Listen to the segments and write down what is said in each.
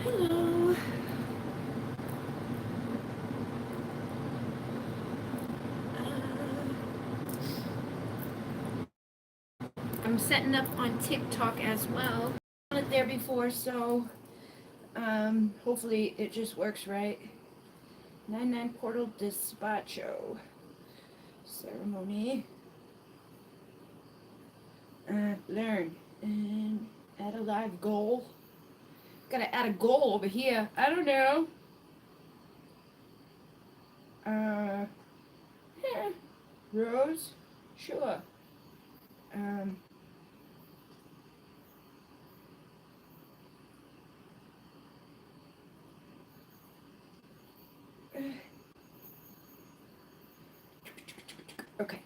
Hello. I'm setting up on TikTok as well. I've done it there before, so hopefully it just works right. 99 Portal Despacho ceremony. Learn and add a live goal. Gotta add a goal over here. I don't know. Uh, yeah. Rose? Sure. Um, okay.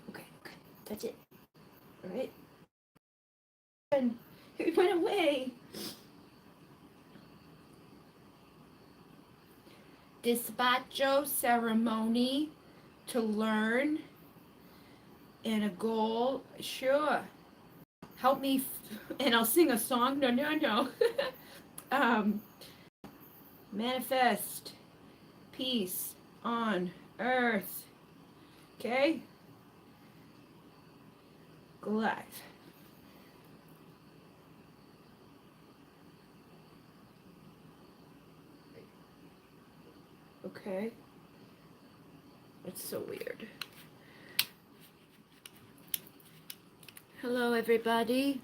That's it. Alright. And it went away. Despacho ceremony to learn and a goal. Sure. Help me and I'll sing a song. No. um, manifest peace on earth. Okay? Go live. Okay. That's so weird. Hello, everybody.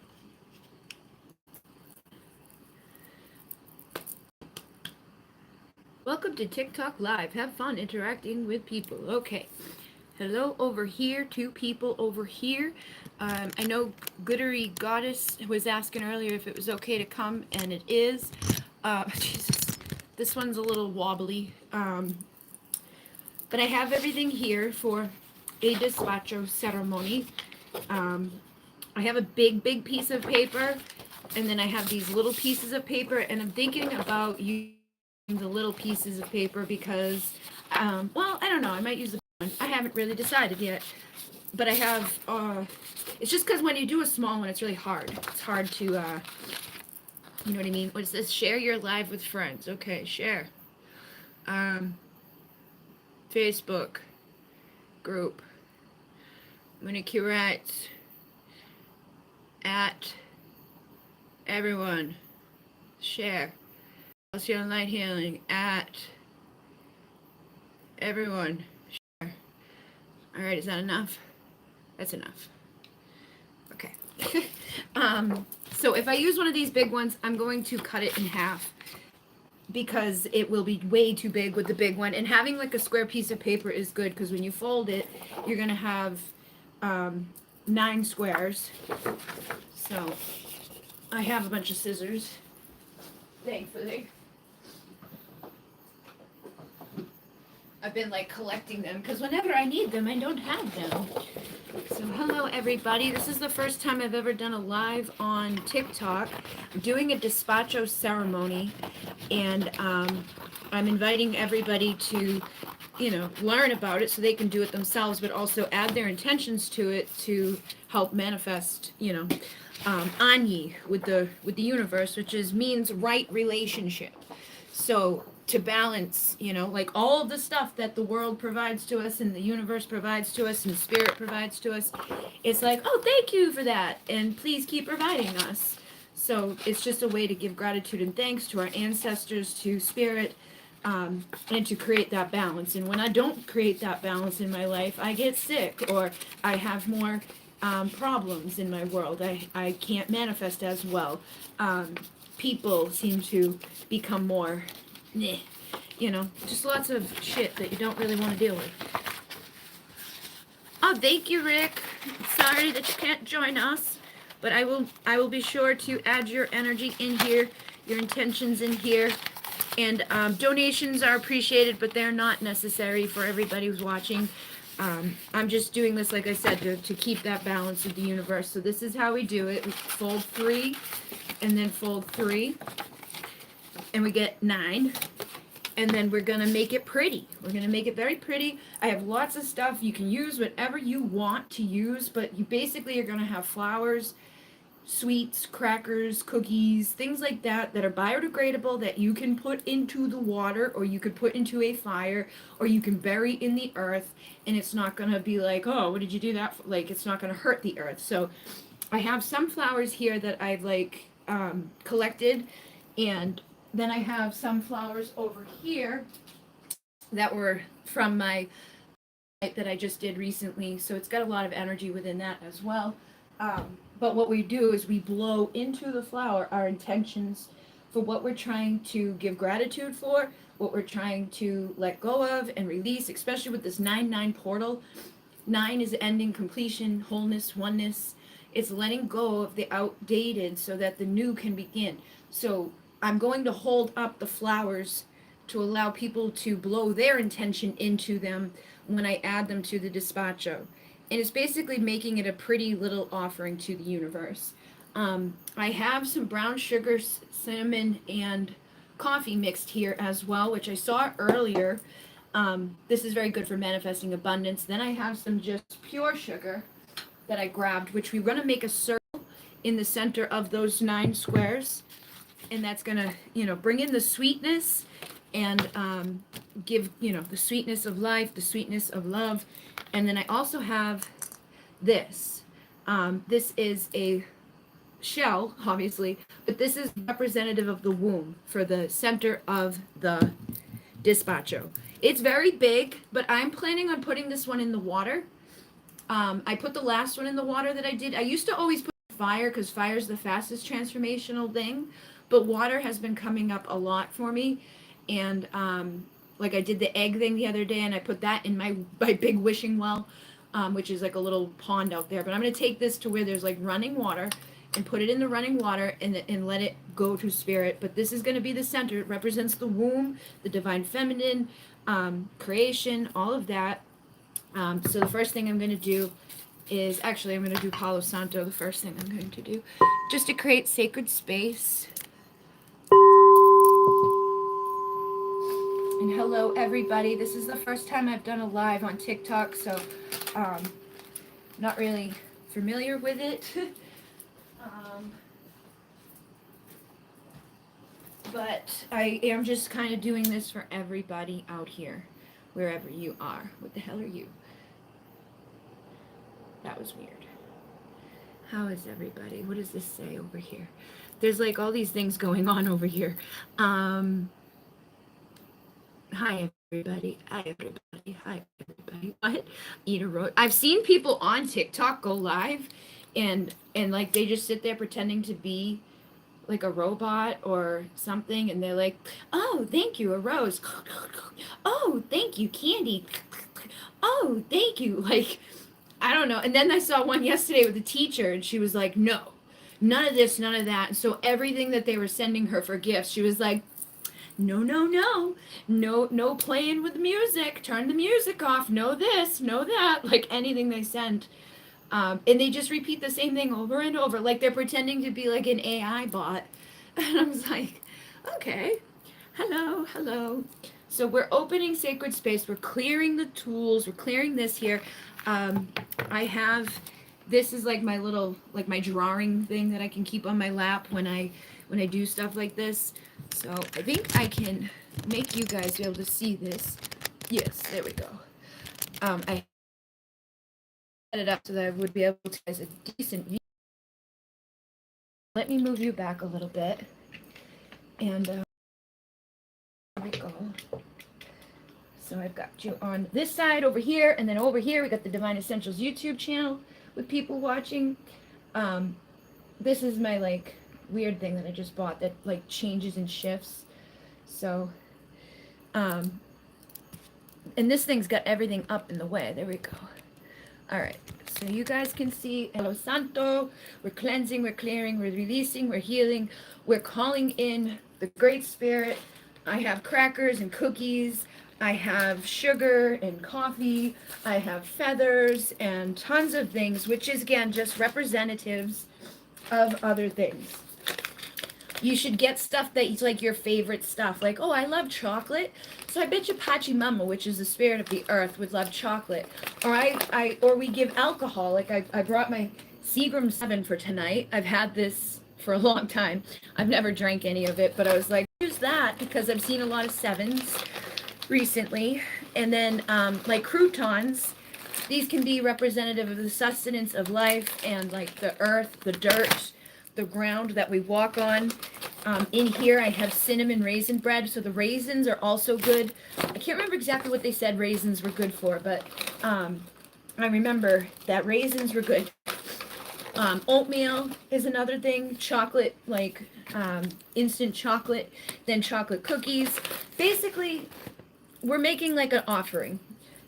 Welcome to TikTok Live. Have fun interacting with people. Okay. Hello over here, two people over here. I know Goodery Goddess was asking earlier if it was okay to come, and it is. Jesus, this one's a little wobbly. But I have everything here for a despacho ceremony. I have a big piece of paper, and then I have these little pieces of paper, and I'm thinking about using the little pieces of paper because, well, I don't know, I might use the one. I haven't really decided yet, but I have, it's just because when you do a small one, it's really hard. It's hard to, you know what I mean? What it says, share your live with friends. Okay, share. Facebook group. Manicurette at everyone. Share. Calcium light healing at everyone. Share. Alright, is that enough? That's enough. Okay. So if I use one of these big ones, I'm going to cut it in half because it will be way too big with the big one. And having like a square piece of paper is good because when you fold it, you're going to have 9 squares. So I have a bunch of scissors, thankfully. I've been like collecting them because whenever I need them, I don't have them. So hello everybody. This is the first time I've ever done a live on TikTok. I'm doing a despacho ceremony, and I'm inviting everybody to, you know, learn about it so they can do it themselves, but also add their intentions to it to help manifest, you know, anyi with the universe, which means right relationship. So to balance, you know, like all of the stuff that the world provides to us and the universe provides to us and spirit provides to us, it's like, oh, thank you for that, and please keep providing us. So it's just a way to give gratitude and thanks to our ancestors, to spirit, and to create that balance. And when I don't create that balance in my life, I get sick or I have more problems in my world. I can't manifest as well. People seem to become more, you know, just lots of shit that you don't really want to deal with. Oh, thank you, Rick. Sorry that you can't join us, but I will be sure to add your energy in here, your intentions in here, and donations are appreciated, but they're not necessary for everybody who's watching. I'm just doing this, like I said, to keep that balance with the universe. So this is how we do it. We fold 3, and then fold 3, and we get 9. And then we're going to make it pretty. We're going to make it very pretty. I have lots of stuff. You can use whatever you want to use, but you basically are going to have flowers sweets, crackers, cookies, things like that that are biodegradable that you can put into the water or you could put into a fire or you can bury in the earth, and it's not going to be like, oh, what did you do that for? Like, it's not going to hurt the earth. So I have some flowers here that I've like collected, and then I have some flowers over here that were from my that I just did recently. So it's got a lot of energy within that as well. But what we do is we blow into the flower our intentions for what we're trying to give gratitude for, what we're trying to let go of and release, especially with this 9-9 portal. 9 is ending, completion, wholeness, oneness. It's letting go of the outdated so that the new can begin. So I'm going to hold up the flowers to allow people to blow their intention into them when I add them to the Despacho. And it's basically making it a pretty little offering to the universe. I have some brown sugar, cinnamon, and coffee mixed here as well, which I saw earlier. This is very good for manifesting abundance. Then I have some just pure sugar that I grabbed, which we're going to make a circle in the center of those 9 squares. And that's going to, bring in the sweetness and give, the sweetness of life, the sweetness of love. And then I also have this. This is a shell, obviously, but this is representative of the womb for the center of the Despacho. It's very big, but I'm planning on putting this one in the water. I put the last one in the water that I did. I used to always put fire because fire is the fastest transformational thing, but water has been coming up a lot for me. And like I did the egg thing the other day, and I put that in my big wishing well, which is like a little pond out there. But I'm going to take this to where there's like running water and put it in the running water and let it go to spirit. But this is going to be the center. It represents the womb, the divine feminine, creation, all of that. So the first thing I'm going to do is, actually I'm going to do Palo Santo, the first thing I'm going to do, just to create sacred space. And hello everybody, this is the first time I've done a live on TikTok, so not really familiar with it. But I am just kind of doing this for everybody out here, wherever you are. What the hell are you? That was weird. How is everybody? What does this say over here? There's like all these things going on over here. Hi everybody. Hi everybody. Hi everybody. What? Eat a road. I've seen people on TikTok go live and like they just sit there pretending to be like a robot or something, and they're like, oh, thank you, a rose. Oh, thank you, candy. Oh, thank you. Like, I don't know. And then I saw one yesterday with a teacher, and she was like, no, none of this, none of that. And so everything that they were sending her for gifts, she was like, no, no, no, no playing with the music. Turn the music off. No this, no that. Like anything they sent. And they just repeat the same thing over and over, like they're pretending to be like an AI bot. And I was like, okay, hello, hello. So we're opening sacred space. We're clearing the tools. We're clearing this here. I have, this is like my little, like my drawing thing that I can keep on my lap when I do stuff like this. So I think I can make you guys be able to see this. Yes, there we go. I it up so that I would be able to guys a decent view. Let me move you back a little bit. And there we go. So I've got you on this side over here, and then over here we got the Divine Essentials YouTube channel with people watching. This is my like weird thing that I just bought that like changes and shifts. So and this thing's got everything up in the way. There we go. All right, so you guys can see Palo Santo. We're cleansing, we're clearing, we're releasing, we're healing, we're calling in the Great Spirit. I have crackers and cookies. I have sugar and coffee. I have feathers and tons of things, which is, again, just representatives of other things. You should get stuff that's like your favorite stuff. Like, oh, I love chocolate. So I bet you Pachamama, which is the spirit of the earth, would love chocolate. Or or we give alcohol. Like I brought my Seagram 7 for tonight. I've had this for a long time. I've never drank any of it, but I was like, use that because I've seen a lot of 7s recently. And then like croutons, these can be representative of the sustenance of life and like the earth, the dirt, the ground that we walk on. In here I have cinnamon raisin bread, so the raisins are also good. I can't remember exactly what they said raisins were good for, but I remember that raisins were good. Oatmeal is another thing. Chocolate, like instant chocolate, then chocolate cookies. Basically, we're making like an offering,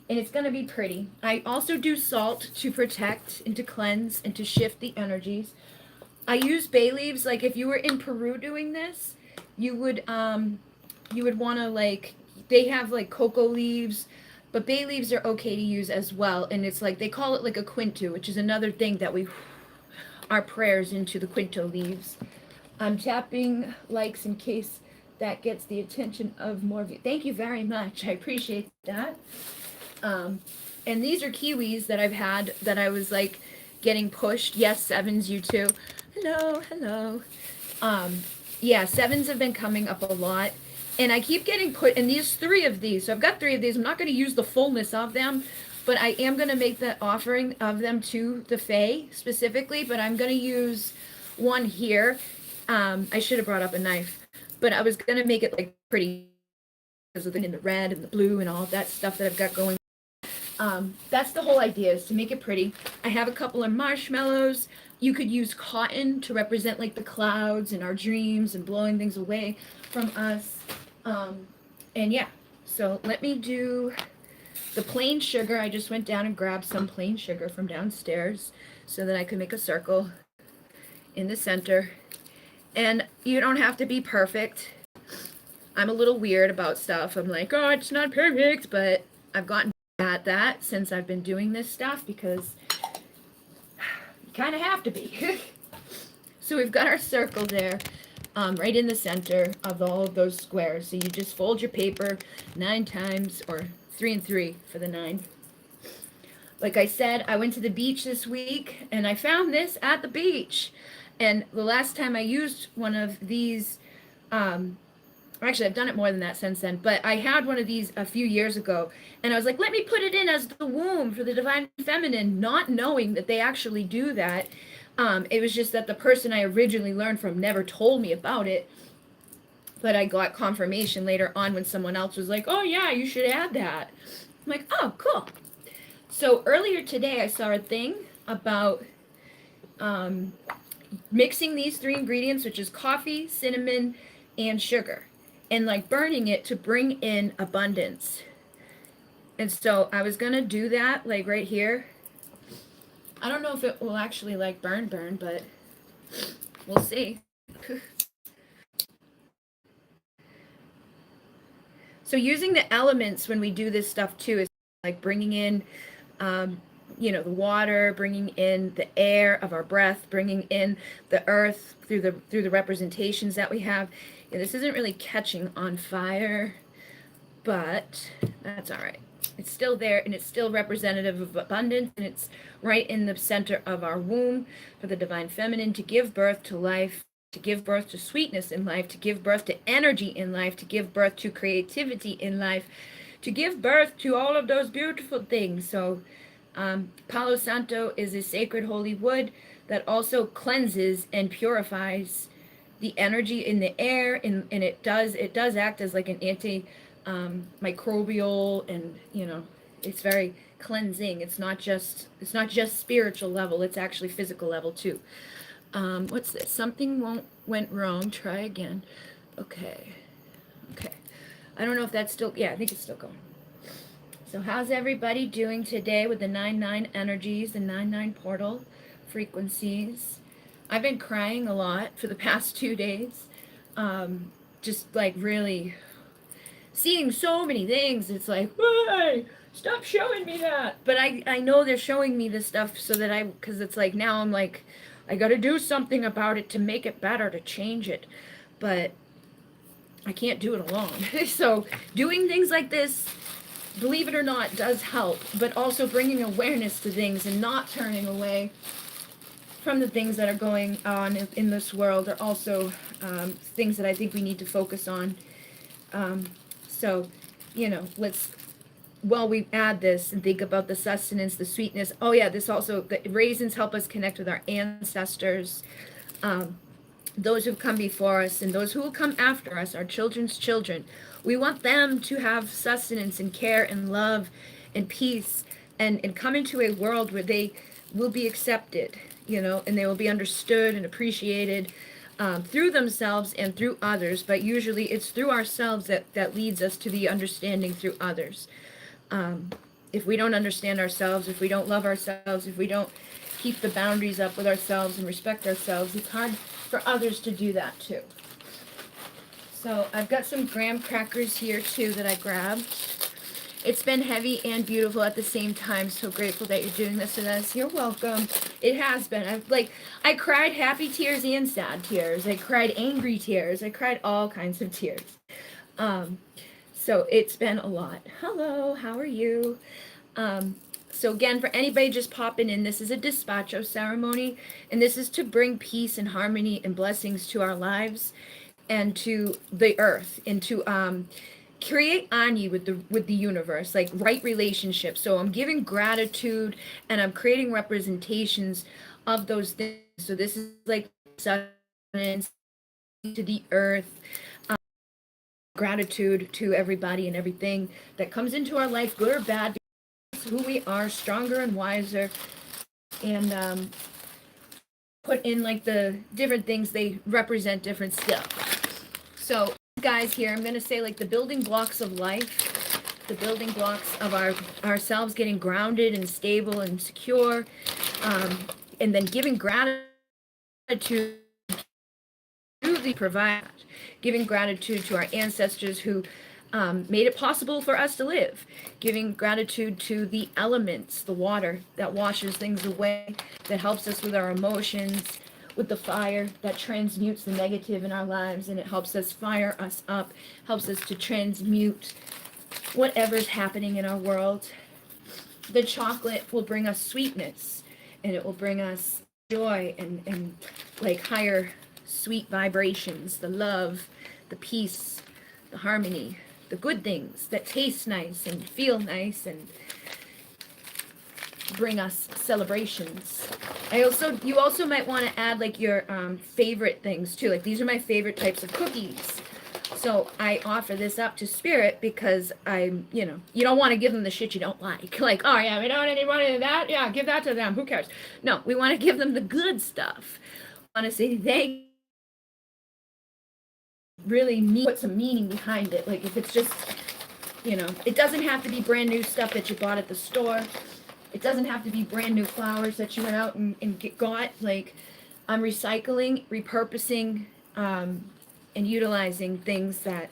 and it's going to be pretty. I also do salt to protect and to cleanse and to shift the energies. I use bay leaves. Like if you were in Peru doing this, you would want to like, they have like cocoa leaves, but bay leaves are okay to use as well. And it's like, they call it like a quinto, which is another thing that we, our prayers into the quinto leaves. I'm tapping likes in case that gets the attention of more of you. Thank you very much. I appreciate that. And these are kiwis that I've had that I was like getting pushed. Yes, 7s, you too. Hello, hello. Yeah, 7s have been coming up a lot. And I keep getting put, and these 3 of these. So I've got 3 of these. I'm not going to use the fullness of them, but I am going to make the offering of them to the Fae specifically, but I'm going to use one here. I should have brought up a knife, but I was going to make it like pretty because of the red and the blue and all of that stuff that I've got going. That's the whole idea, is to make it pretty. I have a couple of marshmallows. You could use cotton to represent like the clouds and our dreams and blowing things away from us. And yeah, so let me do the plain sugar. I just went down and grabbed some plain sugar from downstairs so that I could make a circle in the center. And you don't have to be perfect. I'm a little weird about stuff. I'm like, oh, it's not perfect, but I've gotten at that since I've been doing this stuff because you kind of have to be. So we've got our circle there, right in the center of all of those squares. So you just fold your paper 9 times, or 3 and 3 for the 9. Like I said, I went to the beach this week and I found this at the beach. And the last time I used one of these, actually I've done it more than that since then, but I had one of these a few years ago, and I was like, let me put it in as the womb for the divine feminine, not knowing that they actually do that. It was just that the person I originally learned from never told me about it, but I got confirmation later on when someone else was like, oh yeah, you should add that. I'm like, oh, cool. So earlier today I saw a thing about mixing these 3 ingredients, which is coffee, cinnamon, and sugar, and like burning it to bring in abundance. And so I was gonna do that like right here. I don't know if it will actually like burn, but we'll see. So using the elements when we do this stuff too is like bringing in the water, bringing in the air of our breath, bringing in the earth through the representations that we have. And this isn't really catching on fire, but that's all right. It's still there, and it's still representative of abundance, and it's right in the center of our womb for the divine feminine to give birth to life, to give birth to sweetness in life, to give birth to energy in life, to give birth to creativity in life, to give birth to all of those beautiful things. So Palo Santo is a sacred holy wood that also cleanses and purifies the energy in the air, and it does act as like an microbial, and it's very cleansing. It's not just spiritual level, it's actually physical level too. What's this? Something went wrong. Try again. Okay. I don't know if that's still, yeah, I think it's still going. So how's everybody doing today with the 9-9 energies, the 9-9 portal frequencies? I've been crying a lot for the past 2 days. Just like really seeing so many things. It's like, hey, stop showing me that. But I know they're showing me this stuff so that because it's like now I'm like, I got to do something about it to make it better, to change it. But I can't do it alone. So doing things like this, believe it or not, does help. But also bringing awareness to things and not turning away from the things that are going on in this world are also things that I think we need to focus on. So, you know, let's, while we add this and think about the sustenance, the sweetness. Oh yeah, this also, the raisins help us connect with our ancestors, those who've come before us and those who will come after us, our children's children. We want them to have sustenance and care and love and peace, and come into a world where they will be accepted, you know, and they will be understood and appreciated, through themselves and through others. But usually it's through ourselves that leads us to the understanding through others. If we don't understand ourselves, if we don't love ourselves, if we don't keep the boundaries up with ourselves and respect ourselves, it's hard for others to do that too. So I've got some graham crackers here too that I grabbed. It's been heavy and beautiful at the same time. So grateful that you're doing this with us. You're welcome. It has been. I cried happy tears and sad tears. I cried angry tears. I cried all kinds of tears. So it's been a lot. Hello, how are you? So again, for anybody just popping in, this is a Despacho ceremony, and this is to bring peace and harmony and blessings to our lives and to the earth, and to create anyi with the universe, like right relationships. So I'm giving gratitude and I'm creating representations of those things. So this is like sustenance to the earth, gratitude to everybody and everything that comes into our life, good or bad, who we are, stronger and wiser, and put in like the different things, they represent different stuff. So guys, here I'm going to say like the building blocks of life, the building blocks of ourselves getting grounded and stable and secure, and then giving gratitude to the provider, giving gratitude to our ancestors who made it possible for us to live, giving gratitude to the elements, the water that washes things away, that helps us with our emotions, with the fire that transmutes the negative in our lives, and it helps us fire us up, helps us to transmute whatever's happening in our world. The chocolate will bring us sweetness, and it will bring us joy and like higher sweet vibrations, the love, the peace, the harmony, the good things that taste nice and feel nice and bring us celebrations. You also might want to add like your favorite things too. Like these are my favorite types of cookies. So I offer this up to spirit because you don't want to give them the shit you don't like. Like, oh yeah, we don't want any of that. Yeah, give that to them. Who cares? No, we want to give them the good stuff. I want to say they really put some meaning behind it. Like if it's just, it doesn't have to be brand new stuff that you bought at the store. It doesn't have to be brand new flowers that you went out and got. Like I'm recycling, repurposing, and utilizing things that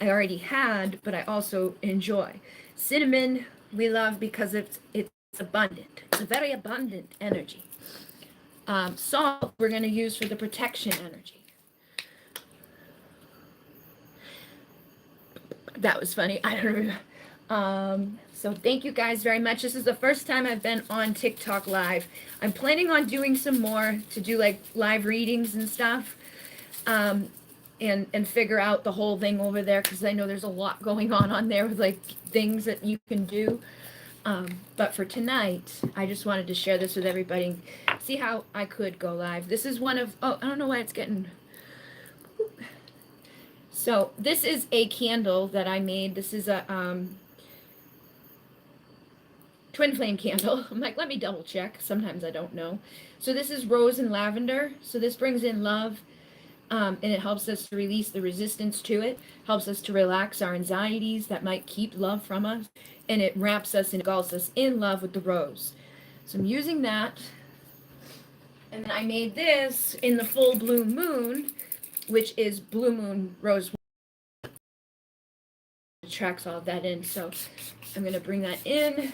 I already had, but I also enjoy. Cinnamon, we love because it's abundant. It's a very abundant energy. Salt, we're going to use for the protection energy. That was funny. I don't know. So thank you guys very much. This is the first time I've been on TikTok live. I'm planning on doing some more to do like live readings and stuff. And figure out the whole thing over there, because I know there's a lot going on there with like things that you can do. But for tonight, I just wanted to share this with everybody, see how I could go live. This is one of, I don't know why it's getting, so this is a candle that I made. This is a twin flame candle. I'm like, let me double check. Sometimes I don't know. So this is rose and lavender. So this brings in love. And it helps us to release the resistance to it, helps us to relax our anxieties that might keep love from us, and it wraps us and engulfs us in love with the rose. So I'm using that, and then I made this in the full blue moon, which is blue moon rose. It tracks all of that in, so I'm going to bring that in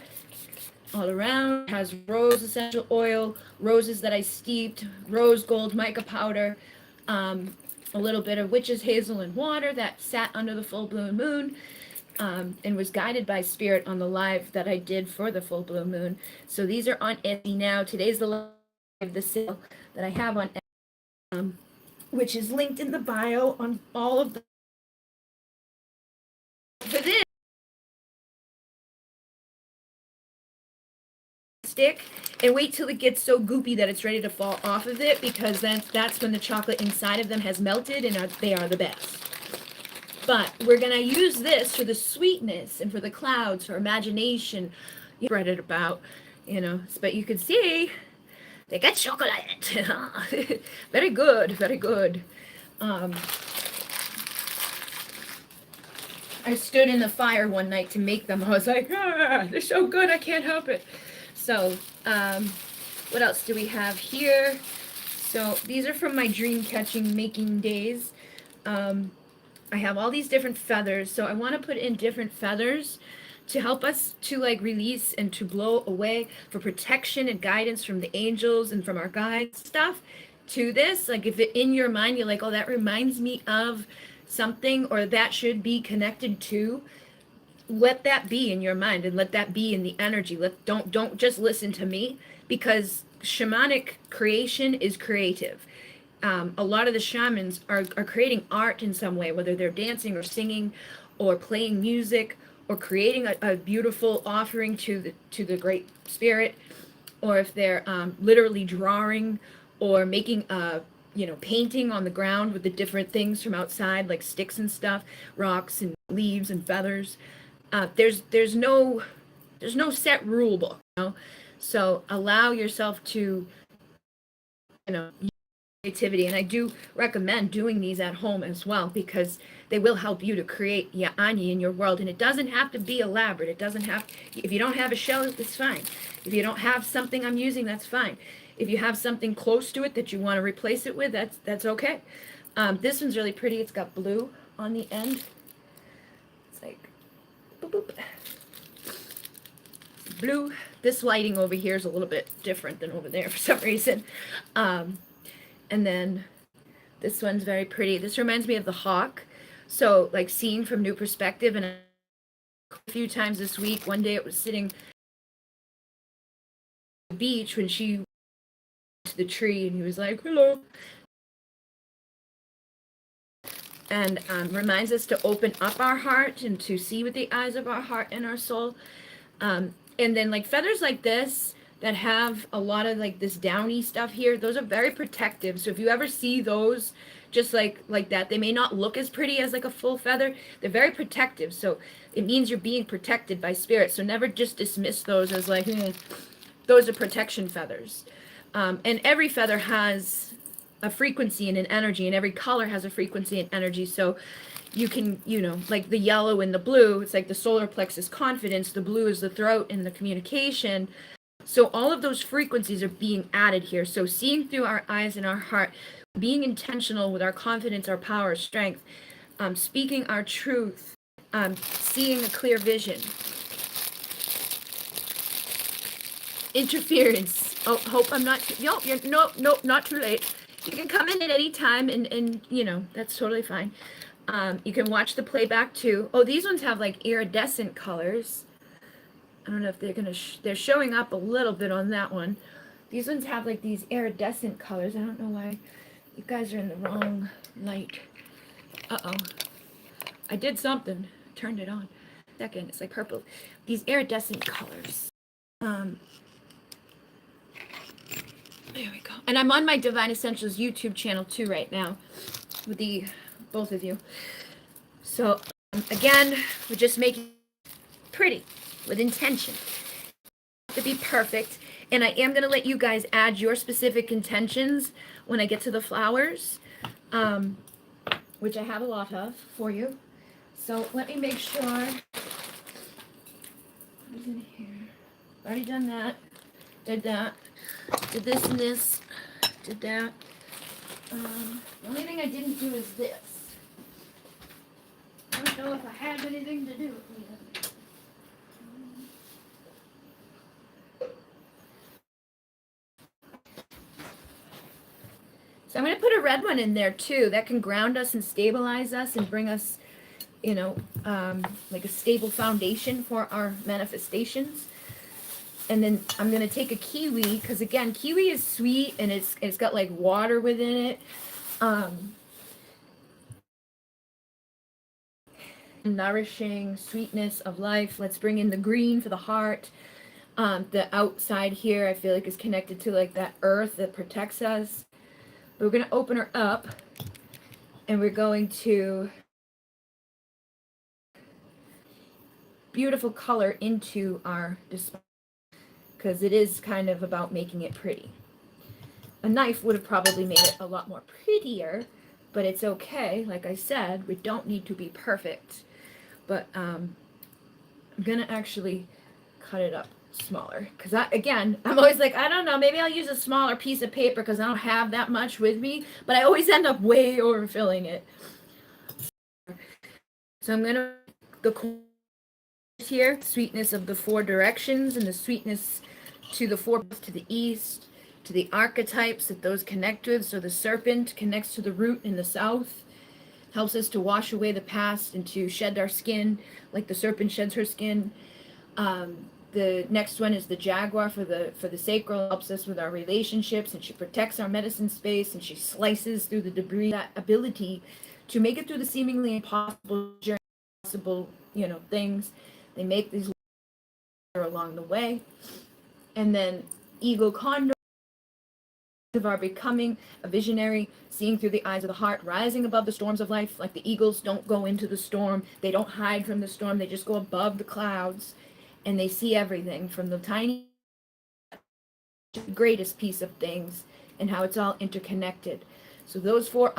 all around. It has rose essential oil, roses that I steeped, rose gold mica powder, a little bit of witch's hazel and water that sat under the full blue moon, and was guided by spirit on the live that I did for the full blue moon. So these are on EST now. Today's the of the sale that I have on which is linked in the bio on all of the for this stick, and wait till it gets so goopy that it's ready to fall off of it, because then that's when the chocolate inside of them has melted and they are the best. But we're gonna use this for the sweetness and for the clouds, for imagination. You read it about, but you can see they got chocolate. Very good, very good. I stood in the fire one night to make them. I was like, they're so good, I can't help it. So, what else do we have here? So, these are from my dream catching making days. I have all these different feathers, so I want to put in different feathers to help us to like release and to blow away for protection and guidance from the angels and from our guides stuff to this. Like if it in your mind you're like, oh, that reminds me of something, or that should be connected to, let that be in your mind and let that be in the energy. Don't just listen to me, because shamanic creation is creative. A lot of the shamans are creating art in some way, whether they're dancing or singing or playing music or creating a beautiful offering to the Great Spirit, or if they're literally drawing or making painting on the ground with the different things from outside, like sticks and stuff, rocks and leaves and feathers. There's no set rule book, so allow yourself to use creativity. And I do recommend doing these at home as well, because they will help you to create anyi in your world. And it doesn't have to be elaborate. It doesn't have, if you don't have a shell, it's fine. If you don't have something I'm using, that's fine. If you have something close to it that you want to replace it with, that's okay. This one's really pretty. It's got blue on the end. It's like boop, boop. Blue. This lighting over here is a little bit different than over there for some reason. And then this one's very pretty. This reminds me of the hawk. So like seen from new perspective. And a few times this week, one day it was sitting on the beach when she went to the tree, and he was like, hello. And reminds us to open up our heart and to see with the eyes of our heart and our soul. And then like feathers like this that have a lot of like this downy stuff here, those are very protective. So if you ever see those just like that, they may not look as pretty as like a full feather. They're very protective. So it means you're being protected by spirit. So never just dismiss those as like, those are protection feathers. And every feather has a frequency and an energy, and every color has a frequency and energy. So you can, like the yellow and the blue, it's like the solar plexus confidence, the blue is the throat and the communication. So all of those frequencies are being added here. So seeing through our eyes and our heart, being intentional with our confidence, our power, strength, speaking our truth, seeing a clear vision. Interference. Oh, hope I'm not, nope, not too late. You can come in at any time, and that's totally fine. You can watch the playback too. Oh, these ones have like iridescent colors. I don't know if they're they're showing up a little bit on that one. These ones have like these iridescent colors. I don't know why you guys are in the wrong light. Uh-oh. I did something. Turned it on. Second, it's like purple. These iridescent colors. There we go. And I'm on my Divine Essentials YouTube channel too right now with both of you. So again, we're just making it pretty with intention. To be perfect. And I am going to let you guys add your specific intentions when I get to the flowers, which I have a lot of for you. So let me make sure. What is in here? Already done that. Did that. Did this and this. Did that. The only thing I didn't do is this. I don't know if I have anything to do with it. So I'm going to put a red one in there too. That can ground us and stabilize us and bring us, like a stable foundation for our manifestations. And then I'm gonna take a kiwi, because again, kiwi is sweet and it's got like water within it. Nourishing sweetness of life. Let's bring in the green for the heart. The outside here, I feel like, is connected to like that earth that protects us. But we're gonna open her up, and we're going to beautiful color into our display, because it is kind of about making it pretty. A knife would have probably made it a lot more prettier, but it's okay. Like I said, we don't need to be perfect. But I'm gonna actually cut it up smaller, because again, I'm always like, I don't know, maybe I'll use a smaller piece of paper because I don't have that much with me, but I always end up way overfilling it. So I'm gonna the here, sweetness of the four directions and the sweetness to the four, to the east, to the archetypes that those connect with. So the serpent connects to the root in the south, helps us to wash away the past and to shed our skin like the serpent sheds her skin. The next one is the jaguar for the sacral, helps us with our relationships, and she protects our medicine space, and she slices through the debris. That ability to make it through the seemingly impossible journey, possible, things. They make these along the way. And then eagle condor of our becoming a visionary, seeing through the eyes of the heart, rising above the storms of life. Like the eagles don't go into the storm, they don't hide from the storm, they just go above the clouds, and they see everything from the tiny to the greatest piece of things, and how it's all interconnected. So those four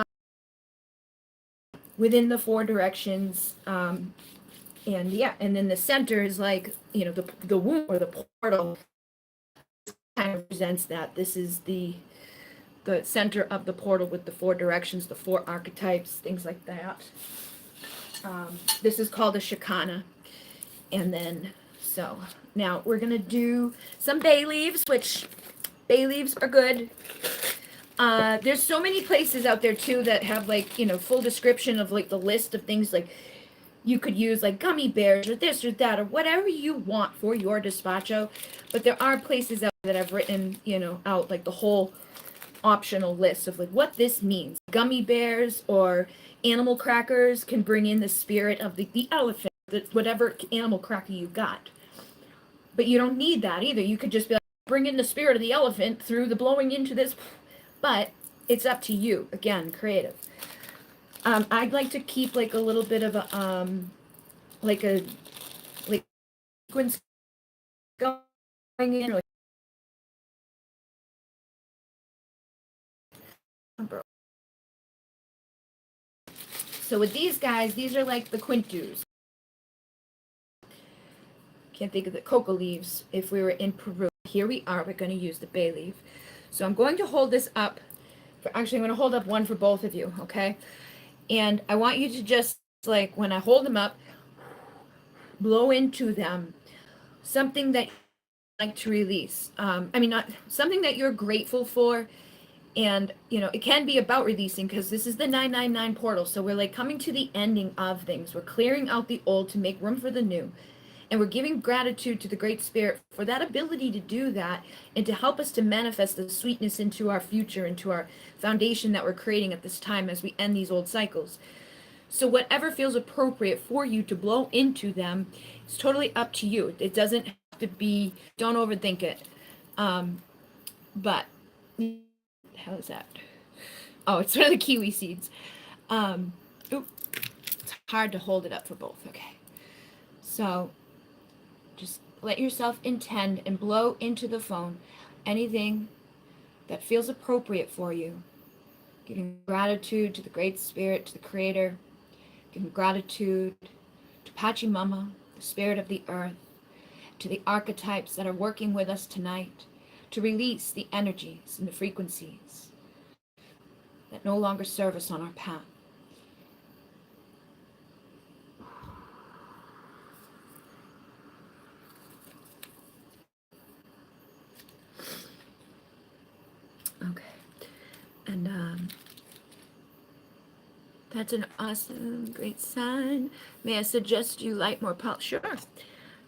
within the four directions, and then the center is like, the womb or the portal kind of represents that. This is the center of the portal with the four directions, the four archetypes, things like that. This is called a Shikana. And then, so now we're going to do some bay leaves, which bay leaves are good. There's so many places out there too that have like, full description of like the list of things like you could use, like gummy bears or this or that or whatever you want for your despacho. But there are places out there that have written, out like the whole optional list of like what this means. Gummy bears or animal crackers can bring in the spirit of the elephant, whatever animal cracker you got. But you don't need that either. You could just be like, bring in the spirit of the elephant through the blowing into this. But it's up to you. Again, creative. I'd like to keep like a little bit of a like sequence going in, or so with these guys, these are like the quintus. Can't think of the coca leaves. If we were in Peru, here we are. We're going to use the bay leaf. So I'm going to hold this up. Actually, I'm going to hold up one for both of you, okay? And I want you to just, like, when I hold them up, blow into them something that you like to release. Not something that you're grateful for. And, it can be about releasing, because this is the 999 portal. So we're like coming to the ending of things. We're clearing out the old to make room for the new. And we're giving gratitude to the Great Spirit for that ability to do that and to help us to manifest the sweetness into our future, into our foundation that we're creating at this time as we end these old cycles. So whatever feels appropriate for you to blow into them, it's totally up to you. It doesn't have to be, don't overthink it. But, how is that? Oh, it's one of the kiwi seeds. It's hard to hold it up for both. Okay. So just let yourself intend and blow into the phone anything that feels appropriate for you. Giving gratitude to the Great Spirit, to the Creator. Giving gratitude to Pachamama, the Spirit of the Earth. To the archetypes that are working with us tonight. To release the energies and the frequencies that no longer serve us on our path. Okay. And that's an awesome, great sign. May I suggest you light more pulse? Sure.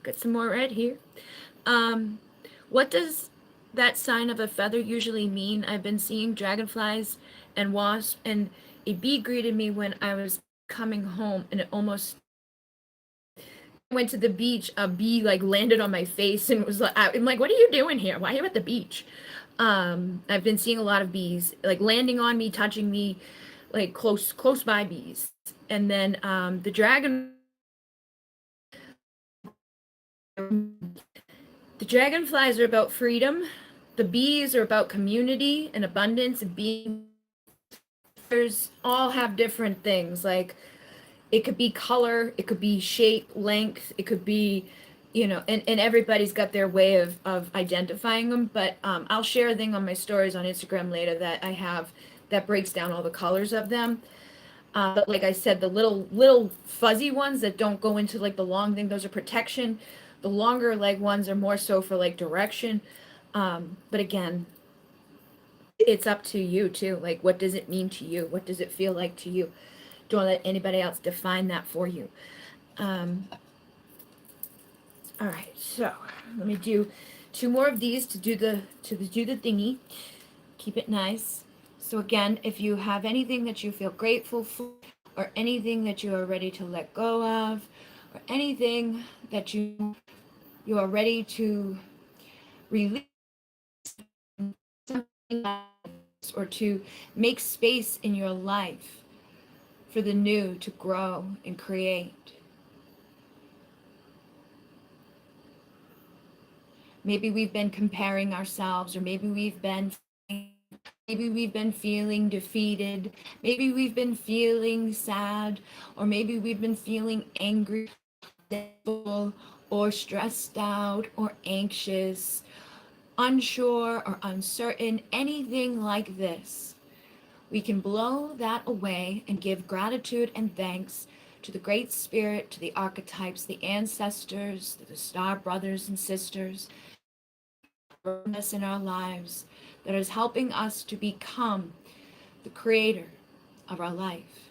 Got some more red here. What does that sign of a feather usually mean? I've been seeing dragonflies and wasps, and a bee greeted me when I was coming home, and it almost went to the beach. A bee like landed on my face and was like, I'm like, what are you doing here? Why are you at the beach? I've been seeing a lot of bees like landing on me, touching me, like close by bees. And then the dragonflies are about freedom. The bees are about community and abundance and being. There's all have different things. Like it could be color, it could be shape, length, it could be, and everybody's got their way of identifying them. But I'll share a thing on my stories on Instagram later that I have that breaks down all the colors of them. But like I said, the little fuzzy ones that don't go into like the long thing, those are protection. The longer leg ones are more so for like direction. But again, it's up to you too. Like, what does it mean to you? What does it feel like to you? Don't let anybody else define that for you. Um, all right, so let me do two more of these to do the thingy. Keep it nice. So again, if you have anything that you feel grateful for, or anything that you are ready to let go of, or anything that you are ready to release, or to make space in your life for the new to grow and create. Maybe we've been comparing ourselves, or maybe we've been feeling defeated, maybe we've been feeling sad, or maybe we've been feeling angry or stressed out or anxious, unsure or uncertain, anything like this. We can blow that away and give gratitude and thanks to the Great Spirit, to the archetypes, the ancestors, to the star brothers and sisters us in our lives that is helping us to become the creator of our life,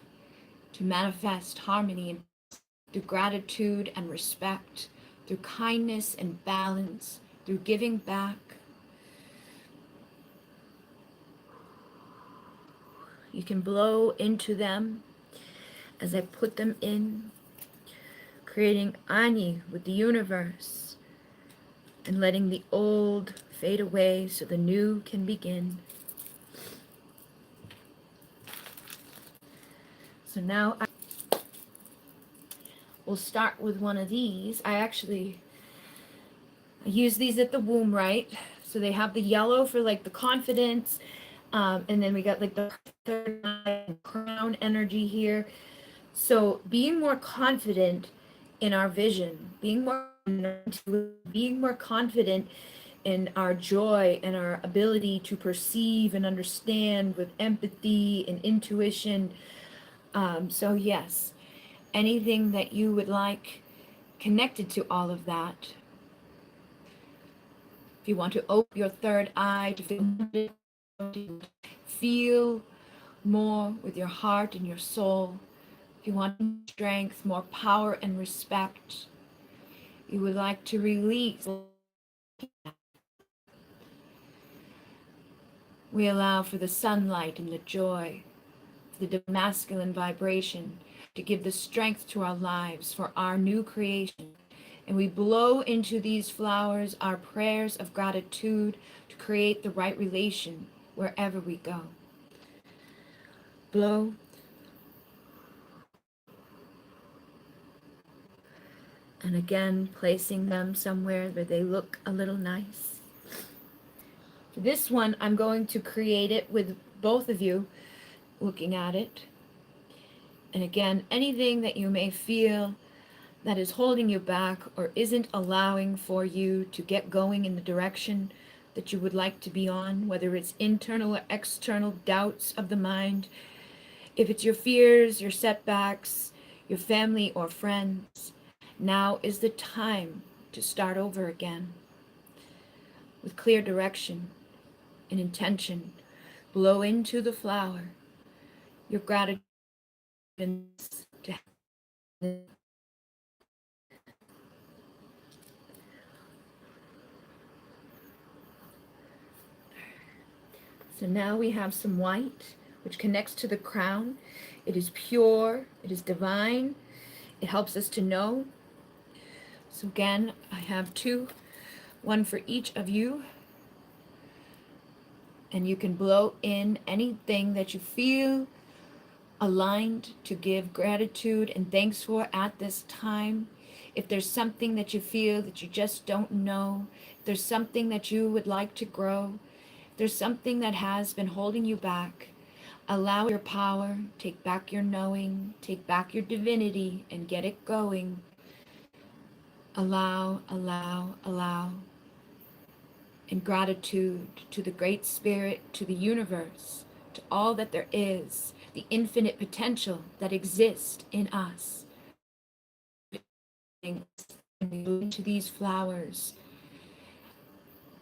to manifest harmony and through gratitude and respect, through kindness and balance, through giving back. You can blow into them as I put them in, creating anyi with the universe and letting the old fade away so the new can begin. So now we'll start with one of these. I use these at the womb, right? So they have the yellow for like the confidence, and then we got like the third eye crown energy here. So being more confident in our vision, being more confident in our joy and our ability to perceive and understand with empathy and intuition. So yes, anything that you would like connected to all of that. If you want to open your third eye to feel more with your heart and your soul, if you want strength, more power and respect, you would like to release, we allow for the sunlight and the joy, the masculine vibration to give the strength to our lives for our new creation. And we blow into these flowers our prayers of gratitude to create the right relation wherever we go. Blow. And again, placing them somewhere where they look a little nice. For this one, I'm going to create it with both of you looking at it. And again, anything that you may feel that is holding you back or isn't allowing for you to get going in the direction that you would like to be on, whether it's internal or external doubts of the mind, if it's your fears, your setbacks, your family or friends, now is the time to start over again with clear direction and intention. Blow into the flower your gratitude to So now we have some white, which connects to the crown. It is pure, it is divine, it helps us to know. So again, I have two, one for each of you. And you can blow in anything that you feel aligned to give gratitude and thanks for at this time. If there's something that you feel that you just don't know, if there's something that you would like to grow, if there's something that has been holding you back, allow your power, take back your knowing, take back your divinity and get it going. Allow, allow, allow. In gratitude to the Great Spirit, to the universe, to all that there is, the infinite potential that exists in us. Into these flowers,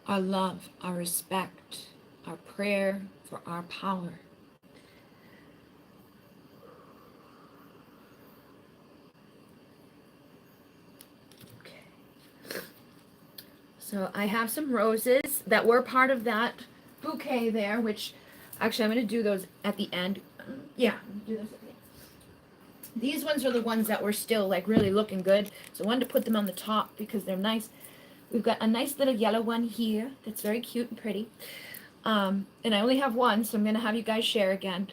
our love, our respect, our prayer for our power. Okay. So I have some roses that were part of that bouquet there, which actually I'm going to do those at the end. Yeah, do those at the end. These ones are the ones that were still like really looking good. So I wanted to put them on the top because they're nice. We've got a nice little yellow one here that's very cute and pretty. And I only have one, so I'm going to have you guys share again.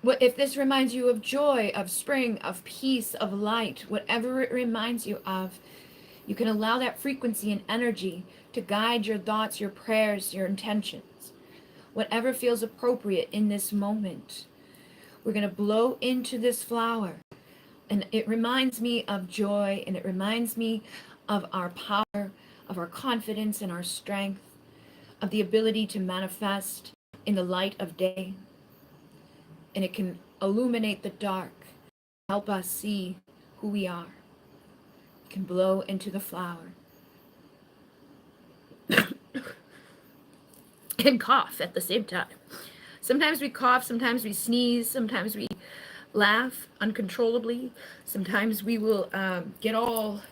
If this reminds you of joy, of spring, of peace, of light, whatever it reminds you of, you can allow that frequency and energy to guide your thoughts, your prayers, your intentions. Whatever feels appropriate in this moment. We're going to blow into this flower. And it reminds me of joy, and it reminds me of our power, of our confidence and our strength, of the ability to manifest in the light of day. And it can illuminate the dark, help us see who we are. It can blow into the flower. And cough at the same time. Sometimes we cough, sometimes we sneeze, sometimes we laugh uncontrollably. Sometimes we will get all,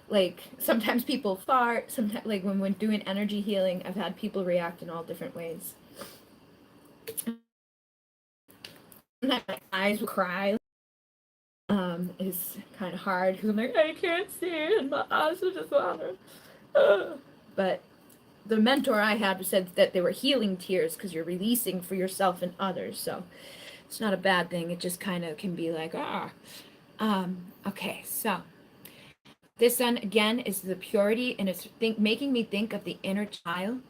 like, sometimes people fart. Sometimes, like when we're doing energy healing, I've had people react in all different ways. Sometimes my eyes will cry. It's kind of hard because I'm like, I can't see and my eyes are just watering. But the mentor I had said that they were healing tears because you're releasing for yourself and others. So it's not a bad thing. It just kind of can be like, okay, so this one again is the purity, and it's making me think of the inner child.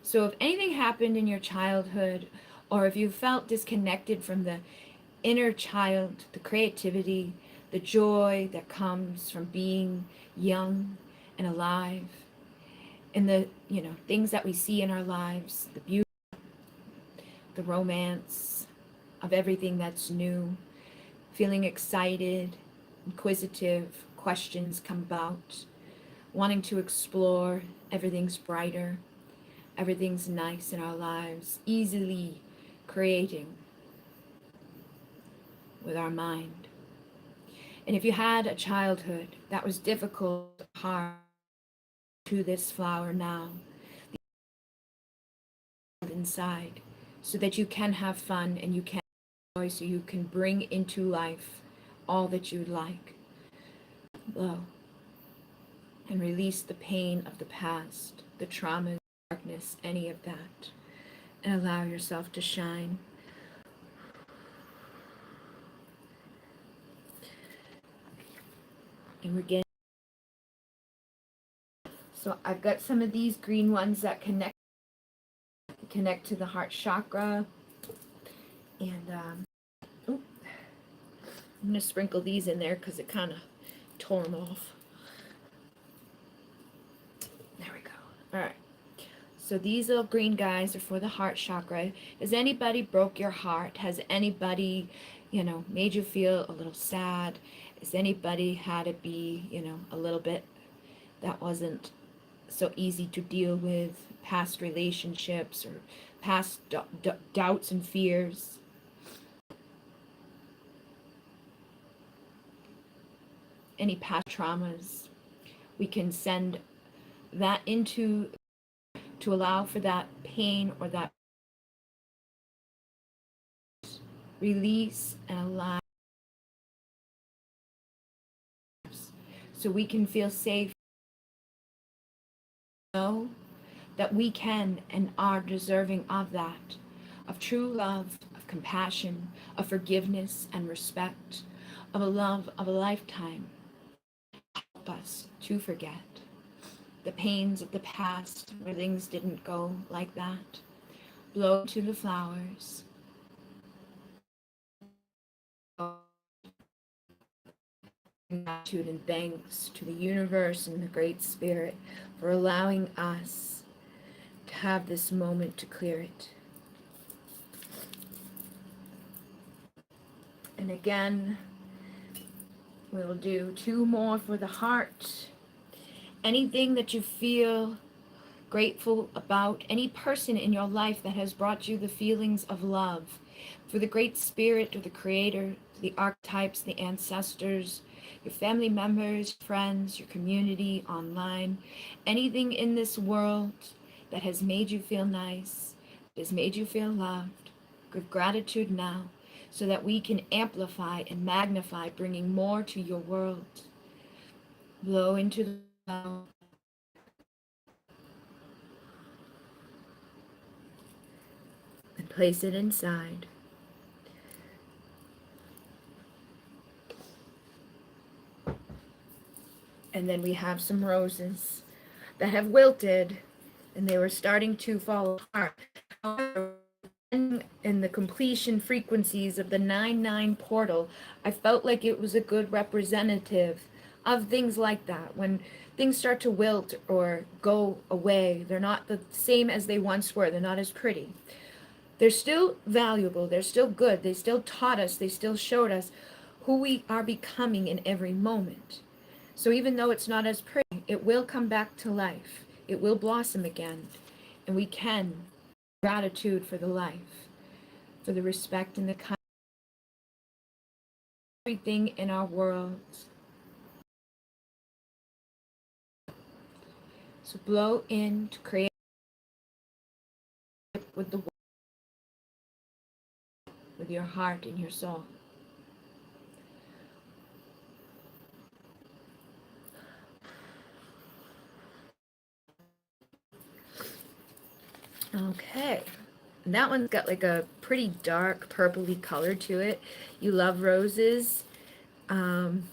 So if anything happened in your childhood, or if you felt disconnected from the inner child, the creativity, the joy that comes from being young and alive, and the things that we see in our lives, the beauty, the romance of everything that's new, feeling excited, inquisitive, questions come about, wanting to explore, everything's brighter, everything's nice in our lives, easily creating with our mind. And if you had a childhood that was difficult, hard, to this flower now, inside, so that you can have fun and you can enjoy, so you can bring into life all that you'd like. Blow and release the pain of the past, the trauma, darkness, any of that, and allow yourself to shine. And we're getting, so I've got some of these green ones that connect to the heart chakra, and I'm gonna sprinkle these in there because it kind of tore them off. There we go. All right. So these little green guys are for the heart chakra. Has anybody broke your heart? Has anybody, made you feel a little sad? Has anybody had it be, a little bit that wasn't so easy to deal with? Past relationships or past doubts and fears? Any past traumas? We can send that into, to allow for that pain or that release, and allow, so we can feel safe, know that we can and are deserving of that, of true love, of compassion, of forgiveness and respect, of a love of a lifetime. Help us to forget the pains of the past where things didn't go like that. Blow to the flowers. Gratitude and thanks to the universe and the Great Spirit for allowing us to have this moment to clear it. And again, we'll do 2 more for the heart. Anything that you feel grateful about, any person in your life that has brought you the feelings of love, for the Great Spirit or the Creator, the archetypes, the ancestors, your family members, friends, your community, online, anything in this world that has made you feel nice, that has made you feel loved. Give gratitude now so that we can amplify and magnify, bringing more to your world. Blow into the cloud. And place it inside. And then we have some roses that have wilted and they were starting to fall apart. In the completion frequencies of the 9-9 portal, I felt like it was a good representative of things like that. When things start to wilt or go away, they're not the same as they once were. They're not as pretty. They're still valuable. They're still good. They still taught us. They still showed us who we are becoming in every moment. So even though it's not as pretty, it will come back to life. It will blossom again. And we can gratitude for the life, for the respect and the kindness, everything in our world. So blow in to create with the world, with your heart and your soul. Okay. And that one's got like a pretty dark purpley color to it. You love roses. And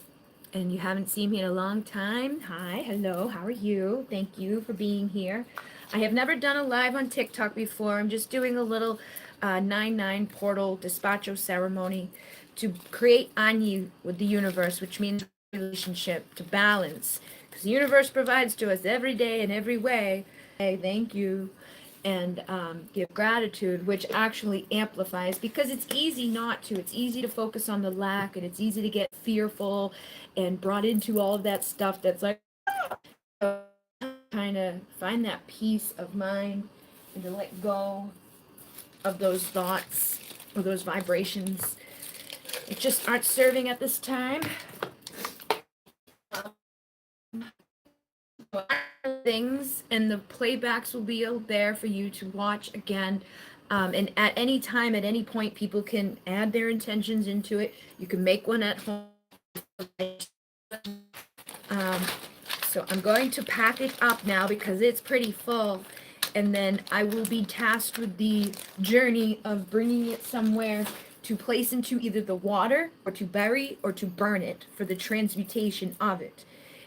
you haven't seen me in a long time. Hi, hello, how are you? Thank you for being here. I have never done a live on TikTok before. I'm just doing a little 9-9 portal despacho ceremony to create anyi with the universe, which means relationship, to balance. Because the universe provides to us every day in every way. Hey, thank you. And give gratitude, which actually amplifies, because it's easy not to. It's easy to focus on the lack, and it's easy to get fearful and brought into all of that stuff that's like, trying to find that peace of mind and to let go of those thoughts or those vibrations that just aren't serving at this time. Things, and the playbacks will be there for you to watch again, and at any time, at any point, people can add their intentions into it. You can make one at home. So I'm going to pack it up now because it's pretty full, and then I will be tasked with the journey of bringing it somewhere to place into either the water or to bury or to burn it for the transmutation of it.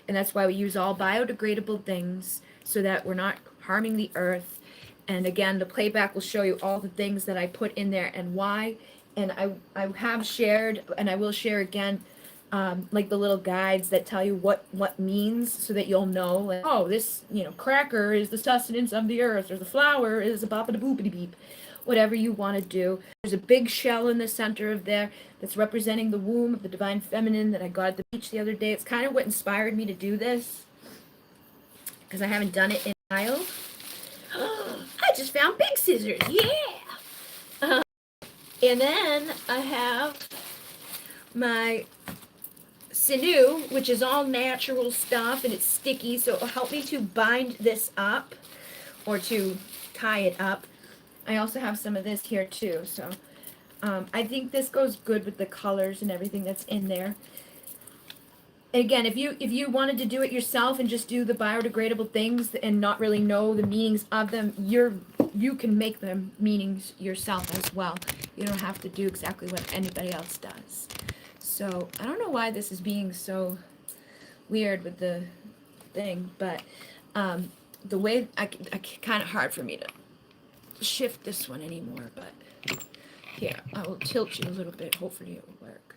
And that's why we use all biodegradable things so that we're not harming the earth. And again, the playback will show you all the things that I put in there and why. And I have shared, and I will share again, like the little guides that tell you what means, so that you'll know, like, oh, this, cracker is the sustenance of the earth, or the flower is a boppity beep. Whatever you want to do. There's a big shell in the center of there that's representing the womb of the divine feminine that I got at the beach the other day. It's kind of what inspired me to do this, because I haven't done it in a while. I just found big scissors. Yeah. And then I have my sinew, which is all natural stuff, and it's sticky, so it'll help me to bind this up or to tie it up. I also have some of this here too, so I think this goes good with the colors and everything that's in there. Again, if you wanted to do it yourself and just do the biodegradable things and not really know the meanings of them, you can make the meanings yourself as well. You don't have to do exactly what anybody else does. So I don't know why this is being so weird with the thing, but the way I kind of hard for me to shift this one anymore, but here, I will tilt you a little bit. Hopefully it will work.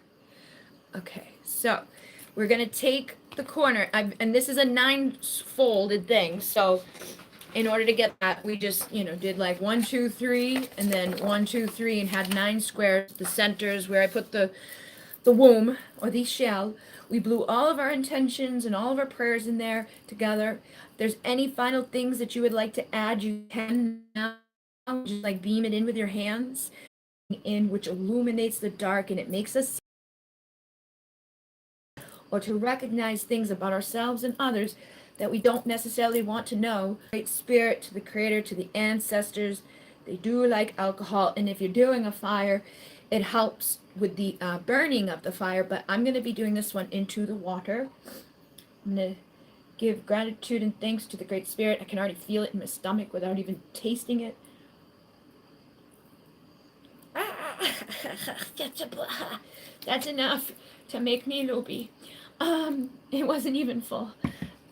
Okay, so we're going to take the corner, and this is a 9-folded thing, so in order to get that, we just, did like 1, 2, 3, and then 1, 2, 3, and had 9 squares. The centers where I put the womb, or the shell. We blew all of our intentions and all of our prayers in there together. If there's any final things that you would like to add, you can now just like beam it in with your hands, in which illuminates the dark, and it makes us or to recognize things about ourselves and others that we don't necessarily want to know. Great Spirit, to the Creator, to the ancestors. They do like alcohol, and if you're doing a fire, it helps with the burning of the fire, but I'm going to be doing this one into the water. I'm going to give gratitude and thanks to the Great Spirit. I can already feel it in my stomach without even tasting it. That's enough to make me loopy. It wasn't even full.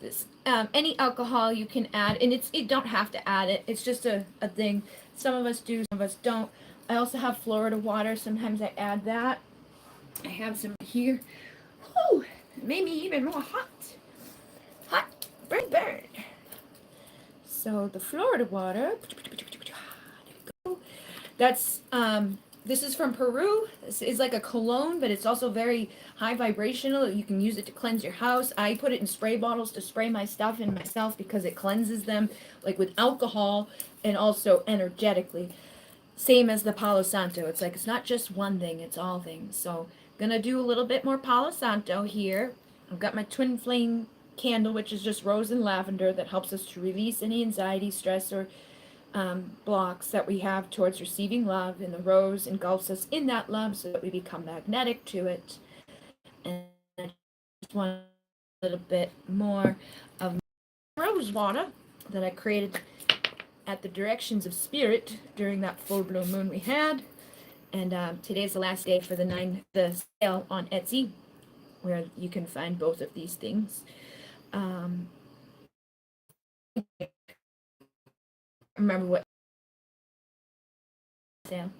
This any alcohol you can add, and you don't have to add it. It's just a thing. Some of us do, some of us don't. I also have Florida water. Sometimes I add that. I have some here. Whew, it made me even more hot. Hot, burn. So the Florida water. There we go. That's this is from Peru. This is like a cologne, but it's also very high vibrational. You can use it to cleanse your house. I put it in spray bottles to spray my stuff and myself because it cleanses them, like with alcohol and also energetically. Same as the Palo Santo. It's like it's not just one thing, it's all things. So I'm gonna do a little bit more Palo Santo here. I've got my twin flame candle, which is just rose and lavender, that helps us to release any anxiety, stress, or blocks that we have towards receiving love, and the rose engulfs us in that love so that we become magnetic to it. And I just want a little bit more of rose water that I created at the directions of spirit during that full bloom moon we had. And today's the last day for the sale on Etsy, where you can find both of these things. Remember what sale.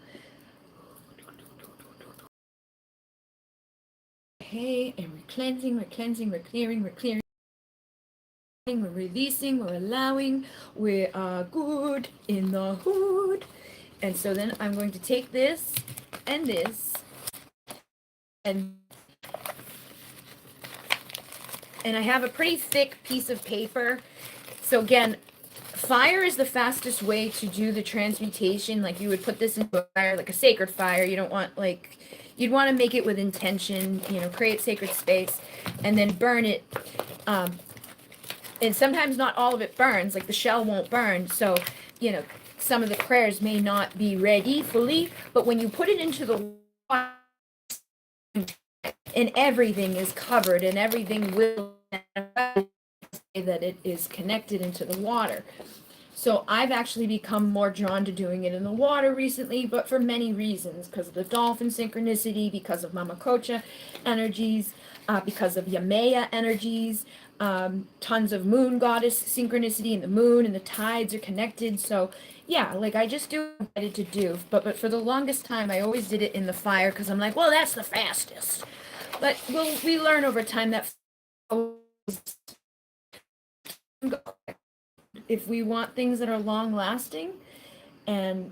Okay, and we're cleansing, we're clearing, we're releasing, we're allowing, we are good in the hood. And so then I'm going to take this and this, and I have a pretty thick piece of paper. So again, fire is the fastest way to do the transmutation. Like, you would put this into a fire, like a sacred fire. You don't want, like, you'd want to make it with intention, create sacred space, and then burn it. And sometimes not all of it burns, like the shell won't burn. So, some of the prayers may not be ready fully, but when you put it into the water, and everything is covered, and everything will that it is connected into the water. So I've actually become more drawn to doing it in the water recently, but for many reasons, because of the dolphin synchronicity, because of Mama Kocha energies, because of Yamea energies, tons of moon goddess synchronicity, and the moon and the tides are connected. So yeah, like, I just do what I needed to do, but for the longest time I always did it in the fire because I'm like, well, that's the fastest. But we learn over time that if we want things that are long lasting and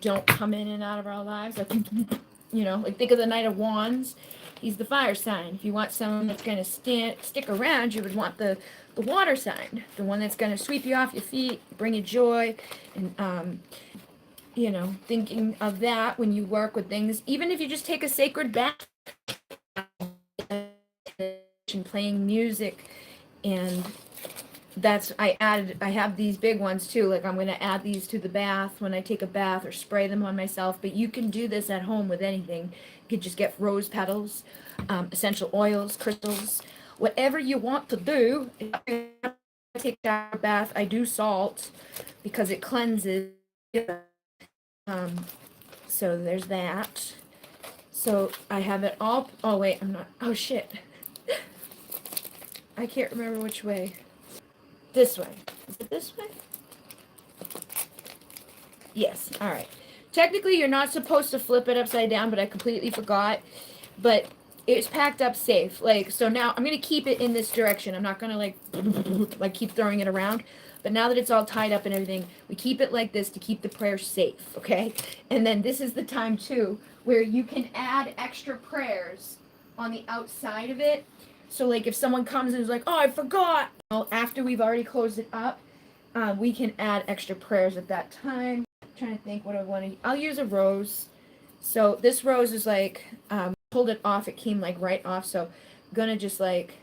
don't come in and out of our lives, like like, think of the Knight of Wands. He's the fire sign. If you want someone that's going to stick around, you would want the water sign, the one that's going to sweep you off your feet, bring you joy. And thinking of that when you work with things, even if you just take a sacred bath and playing music and I have these big ones too. Like I'm going to add these to the bath when I take a bath or spray them on myself. But you can do this at home with anything. You could just get rose petals, essential oils, crystals, whatever you want to do. If I take a shower bath, I do salt because it cleanses. Um, so there's that. So I have it all. Oh wait, I'm not. Oh shit. I can't remember which way. This way. Is it this way? Yes. All right. Technically, you're not supposed to flip it upside down, but I completely forgot. But it's packed up safe. Like, so now I'm going to keep it in this direction. I'm not going to like keep throwing it around. But now that it's all tied up and everything, we keep it like this to keep the prayer safe, okay? And then this is the time, too, where you can add extra prayers on the outside of it. So, like, if someone comes and is like, oh, I forgot. Well, after we've already closed it up, we can add extra prayers at that time. I'm trying to think what I want to. I'll use a rose. So this rose is like, pulled it off. It came like right off. So I'm gonna just like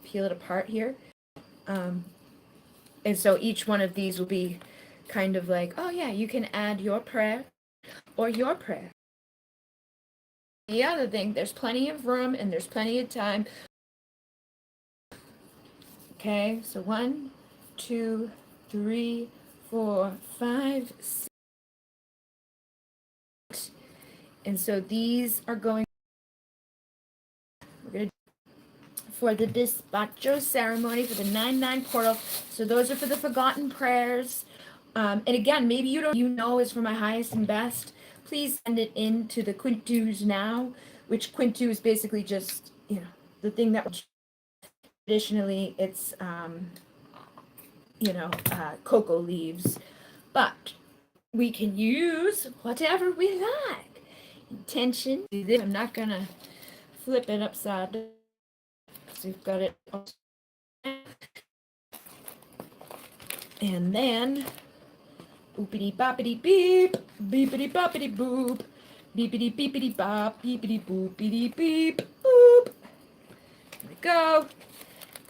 peel it apart here. And so each one of these will be kind of like, oh yeah, you can add your prayer or your prayer. The other thing, there's plenty of room and there's plenty of time. Okay, so 1, 2, 3, 4, 5, 6. And so these are going, we're going to for the Despacho ceremony for the 9/9 portal. So those are for the forgotten prayers. And again, maybe you know is for my highest and best. Please send it in to the quintus now, which quintu is basically just, the thing that traditionally it's, cocoa leaves. But we can use whatever we like. Intention. I'm not going to flip it upside down. So we've got it. And then boopity boppity beep, beepity boppity boop, beepity beepity bop, beepity boopity beep, boop. There we go.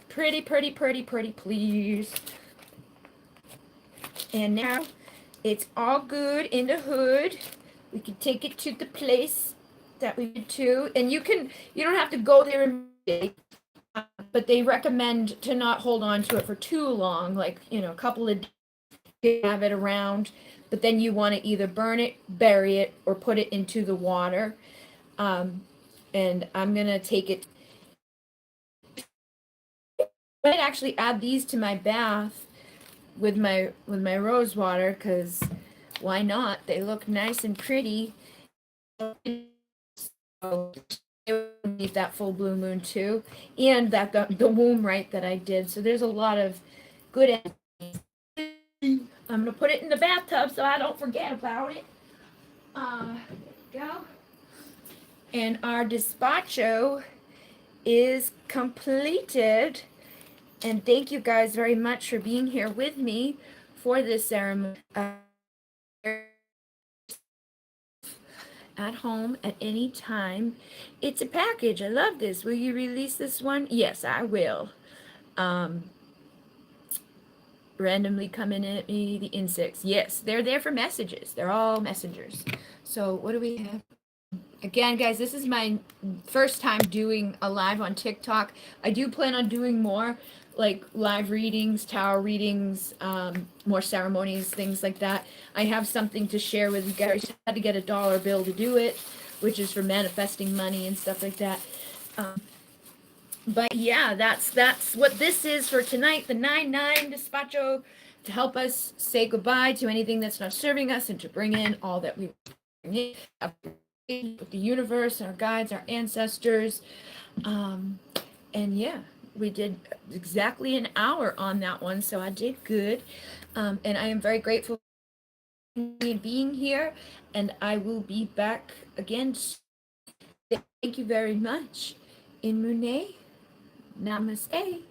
Pretty, pretty, pretty, pretty, please. And now it's all good in the hood. We can take it to the place that we did to. And you don't have to go there immediately. But they recommend to not hold on to it for too long, like, a couple of days, have it around. But then you want to either burn it, bury it, or put it into the water. And I'm going to take it. I might actually add these to my bath with my rose water, because why not? They look nice and pretty. So, need that full blue moon too, and that the womb right that I did. So there's a lot of good energy. I'm gonna put it in the bathtub so I don't forget about it. There we go. And our despacho is completed. And thank you guys very much for being here with me for this ceremony. At home at any time. It's a package. I love this. Will you release this one? Yes, I will. Randomly coming at me, the insects. Yes, they're there for messages. They're all messengers. So what do we have? Again, guys, this is my first time doing a live on TikTok. I do plan on doing more, like live readings, tarot readings, more ceremonies, things like that. I have something to share with you guys. I had to get a dollar bill to do it, which is for manifesting money and stuff like that. But yeah, that's what this is for tonight, the 9/9 Despacho, to help us say goodbye to anything that's not serving us and to bring in all that we need. With the universe, our guides, our ancestors, and yeah, we did exactly an hour on that one, so I did good, and I am very grateful for being here, and I will be back again. Thank you very much. In Mune, namaste.